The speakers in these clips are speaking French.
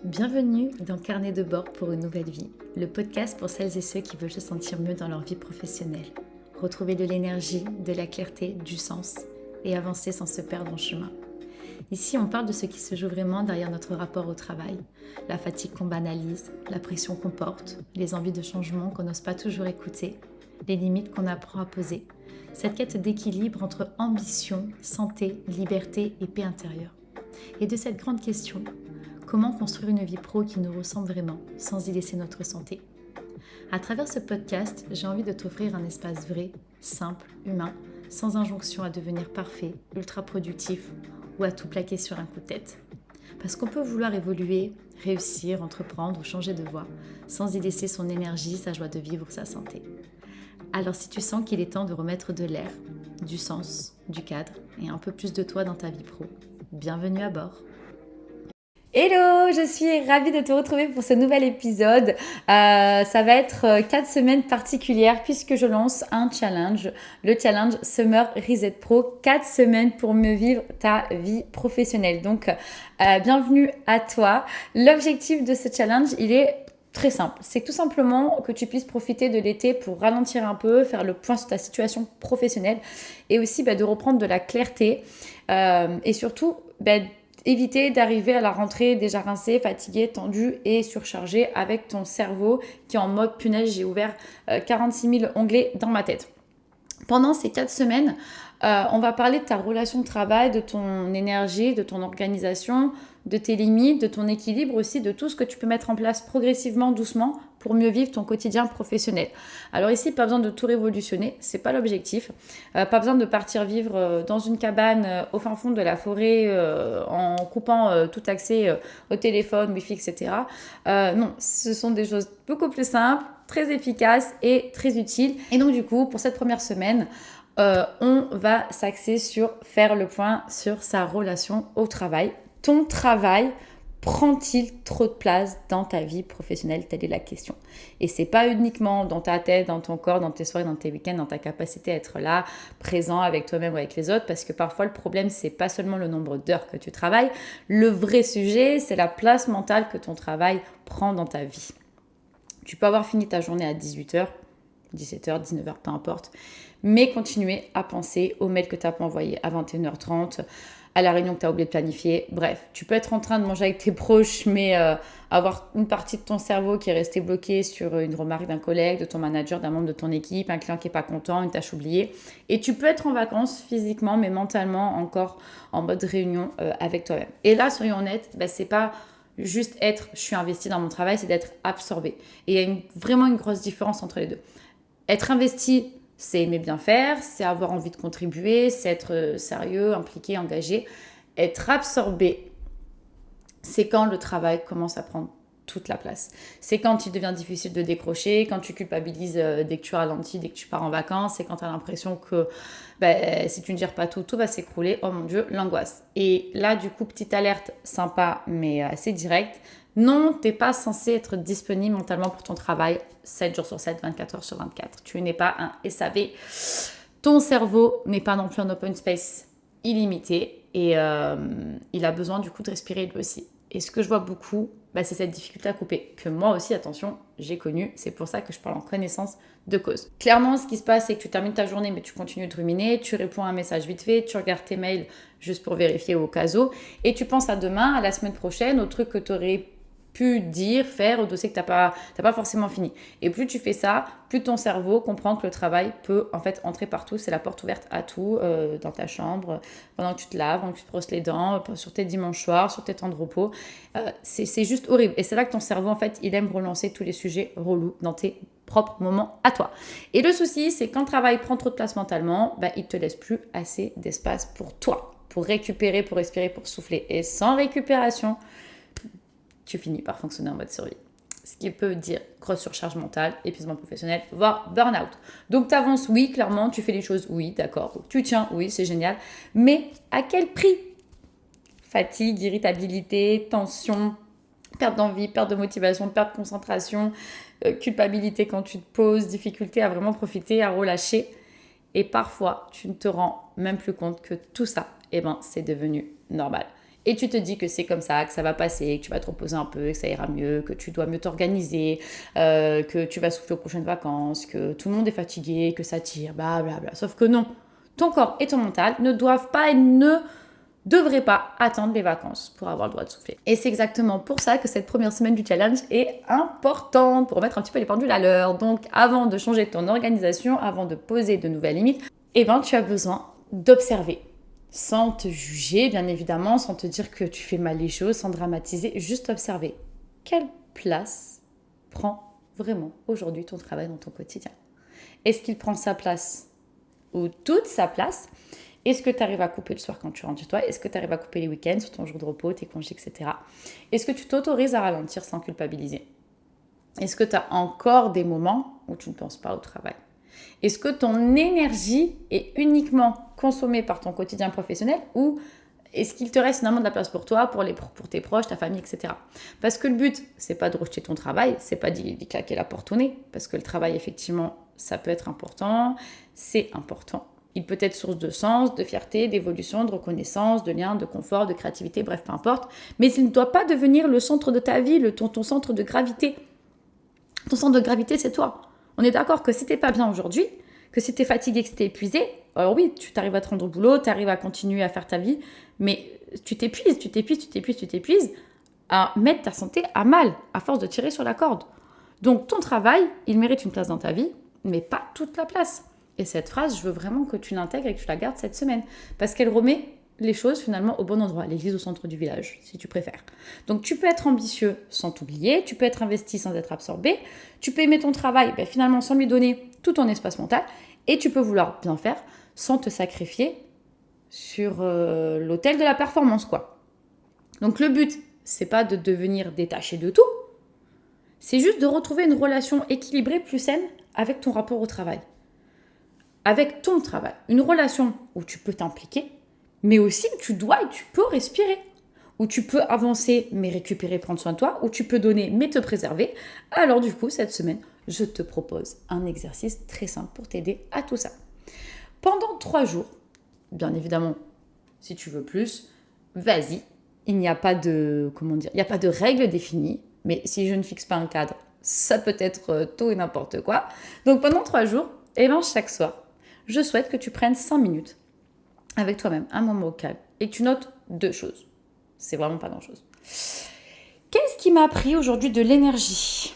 Bienvenue dans Carnet de bord pour une nouvelle vie, le podcast pour celles et ceux qui veulent se sentir mieux dans leur vie professionnelle, retrouver de l'énergie, de la clarté, du sens et avancer sans se perdre en chemin. Ici, on parle de ce qui se joue vraiment derrière notre rapport au travail, la fatigue qu'on banalise, la pression qu'on porte, les envies de changement qu'on n'ose pas toujours écouter, les limites qu'on apprend à poser, cette quête d'équilibre entre ambition, santé, liberté et paix intérieure. Et de cette grande question, comment construire une vie pro qui nous ressemble vraiment, sans y laisser notre santé? À travers ce podcast, j'ai envie de t'offrir un espace vrai, simple, humain, sans injonction à devenir parfait, ultra productif ou à tout plaquer sur un coup de tête. Parce qu'on peut vouloir évoluer, réussir, entreprendre ou changer de voie, sans y laisser son énergie, sa joie de vivre, sa santé. Alors si tu sens qu'il est temps de remettre de l'air, du sens, du cadre et un peu plus de toi dans ta vie pro, bienvenue à bord. Hello, je suis ravie de te retrouver pour ce nouvel épisode. Ça va être 4 semaines particulières puisque je lance un challenge, le challenge Summer Reset Pro, 4 semaines pour mieux vivre ta vie professionnelle. Donc, bienvenue à toi. L'objectif de ce challenge, il est très simple. C'est tout simplement que tu puisses profiter de l'été pour ralentir un peu, faire le point sur ta situation professionnelle et aussi de reprendre de la clarté et surtout éviter d'arriver à la rentrée déjà rincé, fatigué, tendu et surchargé avec ton cerveau qui est en mode punaise, j'ai ouvert 46 000 onglets dans ma tête. Pendant ces 4 semaines, on va parler de ta relation de travail, de ton énergie, de ton organisation, de tes limites, de ton équilibre aussi, de tout ce que tu peux mettre en place progressivement, doucement pour mieux vivre ton quotidien professionnel. Alors ici, pas besoin de tout révolutionner, c'est pas l'objectif. Pas besoin de partir vivre dans une cabane au fin fond de la forêt en coupant tout accès au téléphone, wifi, etc. Non, ce sont des choses beaucoup plus simples, très efficaces et très utiles. Et donc du coup, pour cette première semaine, on va s'axer sur faire le point sur sa relation au travail. Ton travail prend-il trop de place dans ta vie professionnelle? Telle est la question. Et c'est pas uniquement dans ta tête, dans ton corps, dans tes soirées, dans tes week-ends, dans ta capacité à être là, présent avec toi-même ou avec les autres, parce que parfois le problème, c'est pas seulement le nombre d'heures que tu travailles. Le vrai sujet, c'est la place mentale que ton travail prend dans ta vie. Tu peux avoir fini ta journée à 18h, 17h, 19h, peu importe, mais continuer à penser aux mails que tu n'as pas envoyés à 21h30, à la réunion que tu as oublié de planifier. Bref, tu peux être en train de manger avec tes proches, mais avoir une partie de ton cerveau qui est restée bloquée sur une remarque d'un collègue, de ton manager, d'un membre de ton équipe, un client qui n'est pas content, une tâche oubliée. Et tu peux être en vacances physiquement, mais mentalement encore en mode réunion avec toi-même. Et là, soyons honnêtes, c'est pas juste être « je suis investi dans mon travail », c'est d'être absorbé. Et il y a vraiment une grosse différence entre les deux. Être investi, c'est aimer bien faire, c'est avoir envie de contribuer, c'est être sérieux, impliqué, engagé. Être absorbé, c'est quand le travail commence à prendre toute la place. C'est quand il devient difficile de décrocher, quand tu culpabilises dès que tu ralentis, dès que tu pars en vacances, c'est quand tu as l'impression que si tu ne gères pas tout, tout va s'écrouler. Oh mon Dieu, l'angoisse. Et là, du coup, petite alerte sympa, mais assez directe. Non, tu n'es pas censé être disponible mentalement pour ton travail 7 jours sur 7, 24 heures sur 24. Tu n'es pas un SAV. Ton cerveau n'est pas non plus un open space illimité et il a besoin du coup de respirer lui aussi. Et ce que je vois beaucoup, c'est cette difficulté à couper, que moi aussi, attention, j'ai connu. C'est pour ça que je parle en connaissance de cause. Clairement, ce qui se passe, c'est que tu termines ta journée, mais tu continues de ruminer, tu réponds à un message vite fait, tu regardes tes mails juste pour vérifier au cas où, et tu penses à demain, à la semaine prochaine, au truc que tu aurais pu dire, faire, au dossier que tu n'as pas forcément fini. Et plus tu fais ça, plus ton cerveau comprend que le travail peut en fait entrer partout. C'est la porte ouverte à tout, dans ta chambre, pendant que tu te laves, pendant que tu te brosses les dents, sur tes dimanches soirs, sur tes temps de repos. C'est juste horrible. Et c'est là que ton cerveau, en fait, il aime relancer tous les sujets relous dans tes propres moments à toi. Et le souci, c'est quand le travail prend trop de place mentalement, il ne te laisse plus assez d'espace pour toi, pour récupérer, pour respirer, pour souffler. Et sans récupération, tu finis par fonctionner en mode survie. Ce qui peut dire grosse surcharge mentale, épuisement professionnel, voire burn-out. Donc tu avances, oui, clairement, tu fais les choses, oui, d'accord. Tu tiens, oui, c'est génial. Mais à quel prix? Fatigue, irritabilité, tension, perte d'envie, perte de motivation, perte de concentration, culpabilité quand tu te poses, difficulté à vraiment profiter, à relâcher. Et parfois, tu ne te rends même plus compte que tout ça, c'est devenu normal. Et tu te dis que c'est comme ça, que ça va passer, que tu vas te reposer un peu, que ça ira mieux, que tu dois mieux t'organiser, que tu vas souffler aux prochaines vacances, que tout le monde est fatigué, que ça tire, blablabla. Sauf que non, ton corps et ton mental ne doivent pas et ne devraient pas attendre les vacances pour avoir le droit de souffler. Et c'est exactement pour ça que cette première semaine du challenge est importante, pour remettre un petit peu les pendules à l'heure. Donc avant de changer ton organisation, avant de poser de nouvelles limites, tu as besoin d'observer. Sans te juger, bien évidemment, sans te dire que tu fais mal les choses, sans dramatiser, juste observer. Quelle place prend vraiment aujourd'hui ton travail dans ton quotidien? Est-ce qu'il prend sa place ou toute sa place? Est-ce que tu arrives à couper le soir quand tu rentres chez toi? Est-ce que tu arrives à couper les week-ends sur ton jour de repos, tes congés, etc. Est-ce que tu t'autorises à ralentir sans culpabiliser? Est-ce que tu as encore des moments où tu ne penses pas au travail? Est-ce que ton énergie est uniquement consommée par ton quotidien professionnel ou est-ce qu'il te reste finalement de la place pour toi, pour tes proches, ta famille, etc. Parce que le but, c'est pas de rejeter ton travail, c'est pas d'y claquer la porte au nez, parce que le travail, effectivement, ça peut être important, c'est important. Il peut être source de sens, de fierté, d'évolution, de reconnaissance, de lien, de confort, de créativité, bref, peu importe. Mais il ne doit pas devenir le centre de ta vie, ton centre de gravité. Ton centre de gravité, c'est toi. On est d'accord que si t'es pas bien aujourd'hui, que si t'es fatigué, que si t'es épuisé, alors oui, tu t'arrives à te rendre au boulot, tu arrives à continuer à faire ta vie, mais tu t'épuises à mettre ta santé à mal, à force de tirer sur la corde. Donc ton travail, il mérite une place dans ta vie, mais pas toute la place. Et cette phrase, je veux vraiment que tu l'intègres et que tu la gardes cette semaine, parce qu'elle remet les choses finalement au bon endroit, l'église au centre du village, si tu préfères. Donc tu peux être ambitieux sans t'oublier, tu peux être investi sans être absorbé, tu peux aimer ton travail finalement sans lui donner tout ton espace mental, et tu peux vouloir bien faire sans te sacrifier sur l'autel de la performance, quoi. Donc le but, c'est pas de devenir détaché de tout, c'est juste de retrouver une relation équilibrée, plus saine avec ton rapport au travail. Avec ton travail. Une relation où tu peux t'impliquer, mais aussi où tu dois et tu peux respirer. Où tu peux avancer, mais récupérer, prendre soin de toi. Où tu peux donner, mais te préserver. Alors du coup, cette semaine, je te propose un exercice très simple pour t'aider à tout ça. Pendant 3 jours, bien évidemment, si tu veux plus, vas-y. Il n'y a pas de, il n'y a pas de règle définie. Mais si je ne fixe pas un cadre, ça peut être tout et n'importe quoi. Donc pendant 3 jours, chaque soir, je souhaite que tu prennes 5 minutes avec toi-même, un moment au calme, et que tu notes 2 choses. C'est vraiment pas grand-chose. Qu'est-ce qui m'a pris aujourd'hui de l'énergie?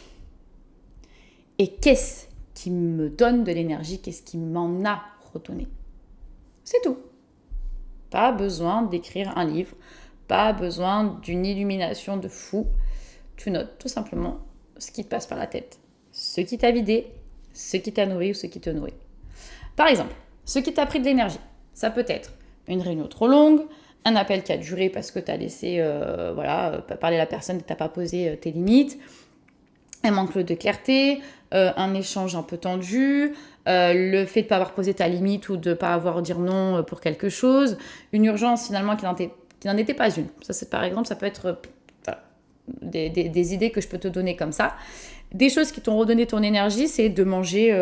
Et qu'est-ce qui me donne de l'énergie? Qu'est-ce qui m'en a redonné? C'est tout. Pas besoin d'écrire un livre, pas besoin d'une illumination de fou. Tu notes tout simplement ce qui te passe par la tête. Ce qui t'a vidé, ce qui t'a nourri ou ce qui te nourrit. Par exemple, ce qui t'a pris de l'énergie, ça peut être une réunion trop longue, un appel qui a duré parce que tu as laissé parler à la personne et tu n'as pas posé tes limites, un manque de clarté, un échange un peu tendu, le fait de ne pas avoir posé ta limite ou de ne pas avoir dire non pour quelque chose, une urgence finalement qui n'en était pas une. Ça, c'est, par exemple, ça peut être des idées que je peux te donner comme ça. Des choses qui t'ont redonné ton énergie, c'est de manger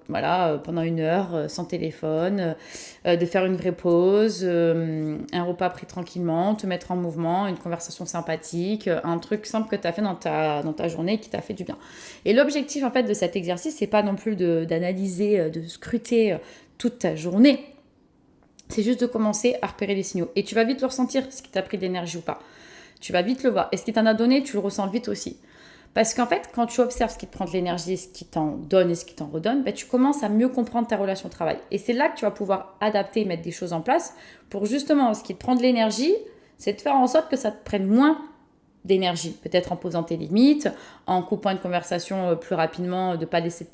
pendant 1 heure sans téléphone, de faire une vraie pause, un repas pris tranquillement, te mettre en mouvement, une conversation sympathique, un truc simple que tu as fait dans ta journée qui t'a fait du bien. Et l'objectif en fait de cet exercice, c'est pas non plus d'analyser, de scruter toute ta journée. C'est juste de commencer à repérer les signaux. Et tu vas vite le ressentir, ce qui t'a pris de l'énergie ou pas. Tu vas vite le voir. Et ce qui t'en a donné, tu le ressens vite aussi. Parce qu'en fait, quand tu observes ce qui te prend de l'énergie, ce qui t'en donne et ce qui t'en redonne, tu commences à mieux comprendre ta relation au travail. Et c'est là que tu vas pouvoir adapter et mettre des choses en place pour justement, ce qui te prend de l'énergie, c'est de faire en sorte que ça te prenne moins d'énergie. Peut-être en posant tes limites, en coupant une conversation plus rapidement, de ne pas laisser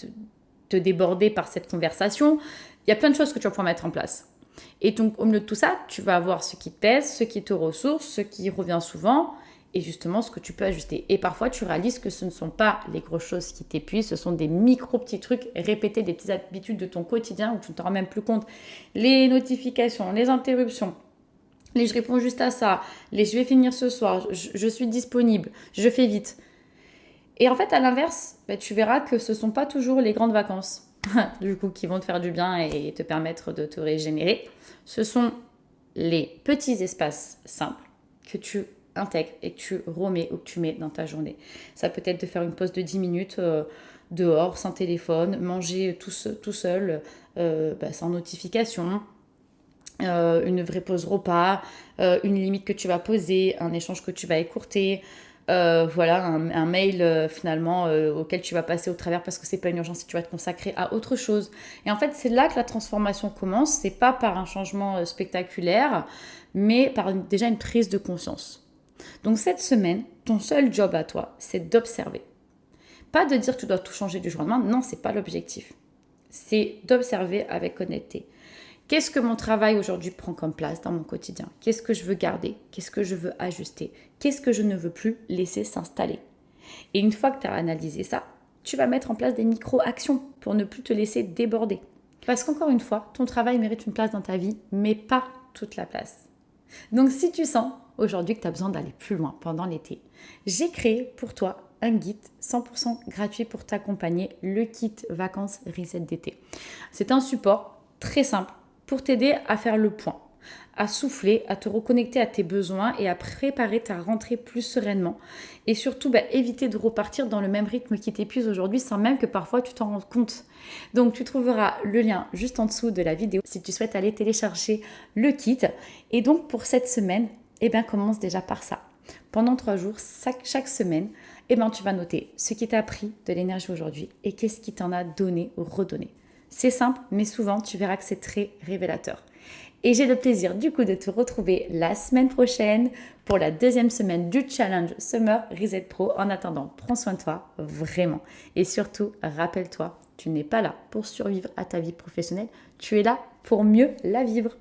te déborder par cette conversation. Il y a plein de choses que tu vas pouvoir mettre en place. Et donc, au milieu de tout ça, tu vas avoir ce qui te pèse, ce qui te ressource, ce qui revient souvent et justement ce que tu peux ajuster. Et parfois, tu réalises que ce ne sont pas les grosses choses qui t'épuisent, ce sont des petits trucs répétés, des petites habitudes de ton quotidien où tu ne te rends même plus compte. Les notifications, les interruptions, les je réponds juste à ça, les je vais finir ce soir, je suis disponible, je fais vite. Et en fait, à l'inverse, tu verras que ce ne sont pas toujours les grandes vacances du coup, qui vont te faire du bien et te permettre de te régénérer. Ce sont les petits espaces simples que tu intègres et que tu remets ou que tu mets dans ta journée. Ça peut être de faire une pause de 10 minutes dehors, sans téléphone, manger tout seul, sans notification, une vraie pause repas, une limite que tu vas poser, un échange que tu vas écourter, un mail finalement auquel tu vas passer au travers parce que c'est pas une urgence et tu vas te consacrer à autre chose. Et en fait, c'est là que la transformation commence. C'est pas par un changement spectaculaire, mais par déjà une prise de conscience. Donc cette semaine, ton seul job à toi, c'est d'observer. Pas de dire que tu dois tout changer du jour au lendemain, non, c'est pas l'objectif. C'est d'observer avec honnêteté. Qu'est-ce que mon travail aujourd'hui prend comme place dans mon quotidien? Qu'est-ce que je veux garder? Qu'est-ce que je veux ajuster? Qu'est-ce que je ne veux plus laisser s'installer? Et une fois que tu as analysé ça, tu vas mettre en place des micro-actions pour ne plus te laisser déborder. Parce qu'encore une fois, ton travail mérite une place dans ta vie, mais pas toute la place. Donc si tu sens aujourd'hui que tu as besoin d'aller plus loin pendant l'été, j'ai créé pour toi un guide 100% gratuit pour t'accompagner, le kit vacances reset d'été. C'est un support très simple pour t'aider à faire le point, à souffler, à te reconnecter à tes besoins et à préparer ta rentrée plus sereinement. Et surtout, éviter de repartir dans le même rythme qui t'épuise aujourd'hui sans même que parfois tu t'en rendes compte. Donc, tu trouveras le lien juste en dessous de la vidéo si tu souhaites aller télécharger le kit. Et donc, pour cette semaine, commence déjà par ça. Pendant 3 jours, chaque semaine, tu vas noter ce qui t'a pris de l'énergie aujourd'hui et qu'est-ce qui t'en a donné ou redonné. C'est simple, mais souvent, tu verras que c'est très révélateur. Et j'ai le plaisir du coup de te retrouver la semaine prochaine pour la 2e semaine du challenge Summer Reset Pro. En attendant, prends soin de toi, vraiment. Et surtout, rappelle-toi, tu n'es pas là pour survivre à ta vie professionnelle, tu es là pour mieux la vivre.